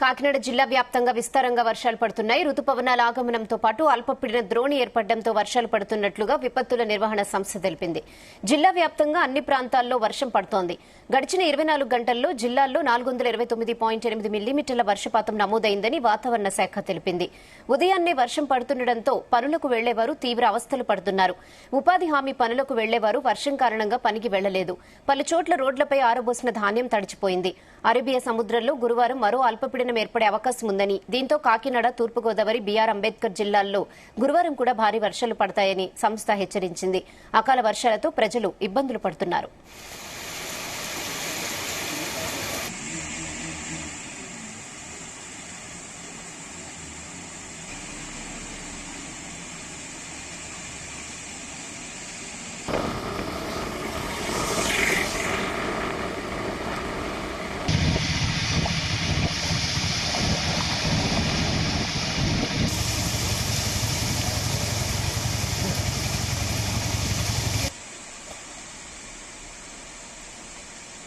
కాకినాడ జిల్లా వ్యాప్తంగా విస్తారంగా వర్షాలు పడుతున్నాయి. రుతుపవనాల ఆగమనంతో పాటు అల్పపీడన ద్రోణి ఏర్పడడంతో వర్షాలు పడుతున్నట్లుగా విపత్తుల నిర్వహణ సంస్థ తెలిపింది. జిల్లా వ్యాప్తంగా అన్ని ప్రాంతాల్లో వర్షం పడుతోంది. గడిచిన 24 గంటల్లో జిల్లాల్లో 429.8 మిల్లీమీటర్ల వర్షపాతం నమోదైందని వాతావరణ శాఖ తెలిపింది. ఉదయాన్నే వర్షం పడుతుండటంతో పనులకు వెళ్లేవారు తీవ్ర అవస్థలు పడుతున్నారు. ఉపాధి హామీ పనులకు వెళ్లేవారు వర్షం కారణంగా పనికి వెళ్లలేదు. పలుచోట్ల రోడ్లపై ఆరబోసిన ధాన్యం తడిచిపోయింది. అరేబియా సముద్రంలో గురువారం మరో అల్పపీడనం ఏర్పడే అవకాశం ఉందని, దీంతో కాకినాడ, తూర్పుగోదావరి, బీఆర్ అంబేద్కర్ జిల్లాల్లో గురువారం కూడా భారీ వర్షాలు పడతాయని సంస్థ హెచ్చరించింది. అకాల వర్షాలతో ప్రజలు ఇబ్బందులు పడుతున్నారు.